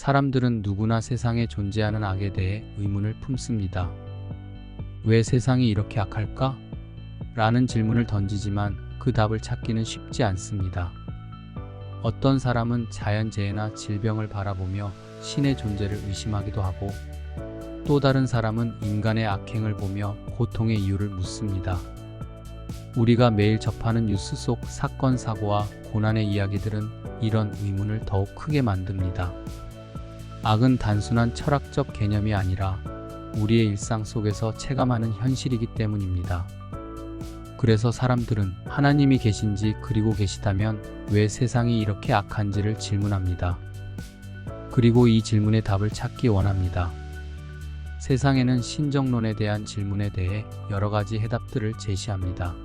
사람들은 누구나 세상에 존재하는 악에 대해 의문을 품습니다. 왜 세상이 이렇게 악할까? 라는 질문을 던지지만 그 답을 찾기는 쉽지 않습니다. 어떤 사람은 자연재해나 질병을 바라보며 신의 존재를 의심하기도 하고, 또 다른 사람은 인간의 악행을 보며 고통의 이유를 묻습니다. 우리가 매일 접하는 뉴스 속 사건, 사고와 고난의 이야기들은 이런 의문을 더욱 크게 만듭니다. 악은 단순한 철학적 개념이 아니라 우리의 일상 속에서 체감하는 현실이기 때문입니다. 그래서 사람들은 하나님이 계신지, 그리고 계시다면 왜 세상이 이렇게 악한지를 질문합니다. 그리고 이 질문의 답을 찾기 원합니다. 세상에는 신정론에 대한 질문에 대해 여러 가지 해답들을 제시합니다.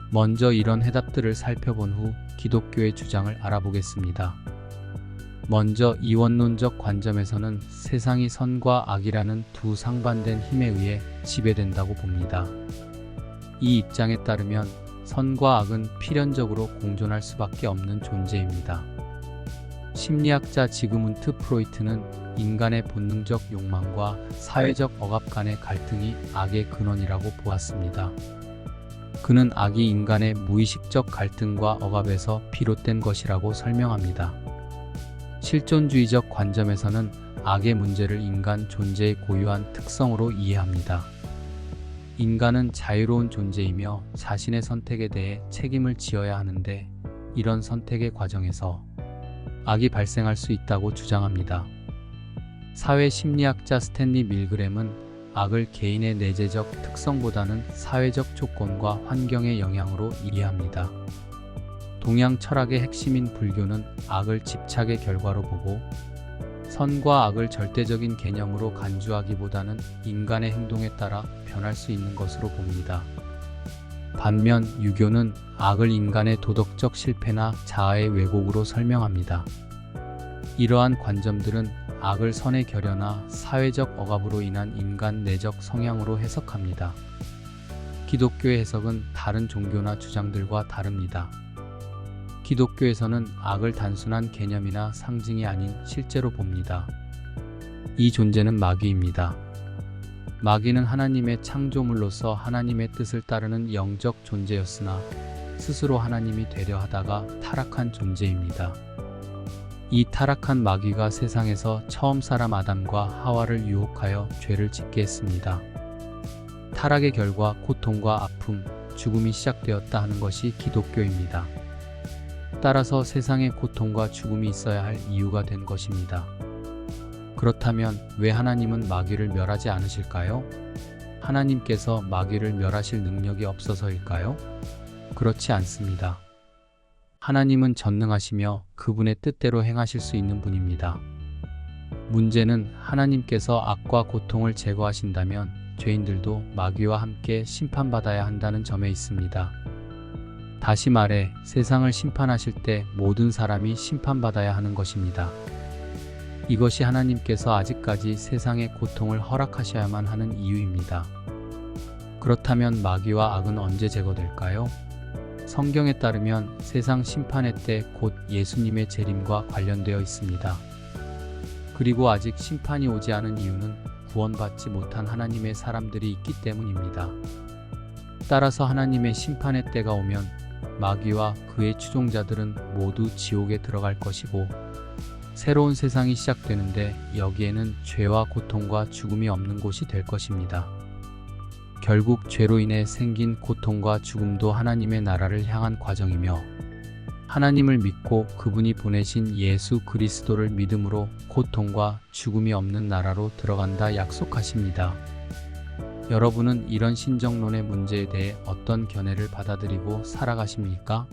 먼저 이런 해답들을 살펴본 후 기독교의 주장을 알아보겠습니다. 먼저 이원론적 관점에서는 세상이 선과 악이라는 두 상반된 힘에 의해 지배된다고 봅니다. 이 입장에 따르면 선과 악은 필연적으로 공존할 수밖에 없는 존재입니다. 심리학자 지그문트 프로이트는 인간의 본능적 욕망과 사회적 억압 간의 갈등이 악의 근원이라고 보았습니다. 그는 악이 인간의 무의식적 갈등과 억압에서 비롯된 것이라고 설명합니다. 실존주의적 관점에서는 악의 문제를 인간 존재의 고유한 특성으로 이해합니다. 인간은 자유로운 존재이며 자신의 선택에 대해 책임을 지어야 하는데, 이런 선택의 과정에서 악이 발생할 수 있다고 주장합니다. 사회 심리학자 스탠리 밀그램은 악을 개인의 내재적 특성보다는 사회적 조건과 환경의 영향으로 이해합니다. 동양 철학의 핵심인 불교는 악을 집착의 결과로 보고, 선과 악을 절대적인 개념으로 간주하기보다는 인간의 행동에 따라 변할 수 있는 것으로 봅니다. 반면 유교는 악을 인간의 도덕적 실패나 자아의 왜곡으로 설명합니다. 이러한 관점들은 악을 선의 결여나 사회적 억압으로 인한 인간 내적 성향으로 해석합니다. 기독교의 해석은 다른 종교나 주장들과 다릅니다. 기독교에서는 악을 단순한 개념이나 상징이 아닌 실제로 봅니다. 이 존재는 마귀입니다. 마귀는 하나님의 창조물로서 하나님의 뜻을 따르는 영적 존재였으나 스스로 하나님이 되려 하다가 타락한 존재입니다. 이 타락한 마귀가 세상에서 처음 사람 아담과 하와를 유혹하여 죄를 짓게 했습니다. 타락의 결과 고통과 아픔, 죽음이 시작되었다 하는 것이 기독교입니다. 따라서 세상에 고통과 죽음이 있어야 할 이유가 된 것입니다. 그렇다면 왜 하나님은 마귀를 멸하지 않으실까요? 하나님께서 마귀를 멸하실 능력이 없어서일까요? 그렇지 않습니다. 하나님은 전능하시며 그분의 뜻대로 행하실 수 있는 분입니다. 문제는 하나님께서 악과 고통을 제거하신다면 죄인들도 마귀와 함께 심판받아야 한다는 점에 있습니다. 다시 말해 세상을 심판하실 때 모든 사람이 심판받아야 하는 것입니다. 이것이 하나님께서 아직까지 세상의 고통을 허락하셔야만 하는 이유입니다. 그렇다면 마귀와 악은 언제 제거될까요? 성경에 따르면 세상 심판의 때 곧 예수님의 재림과 관련되어 있습니다. 그리고 아직 심판이 오지 않은 이유는 구원받지 못한 하나님의 사람들이 있기 때문입니다. 따라서 하나님의 심판의 때가 오면 마귀와 그의 추종자들은 모두 지옥에 들어갈 것이고, 새로운 세상이 시작되는데 여기에는 죄와 고통과 죽음이 없는 곳이 될 것입니다. 결국 죄로 인해 생긴 고통과 죽음도 하나님의 나라를 향한 과정이며, 하나님을 믿고 그분이 보내신 예수 그리스도를 믿음으로 고통과 죽음이 없는 나라로 들어간다 약속하십니다. 여러분은 이런 신정론의 문제에 대해 어떤 견해를 받아들이고 살아가십니까?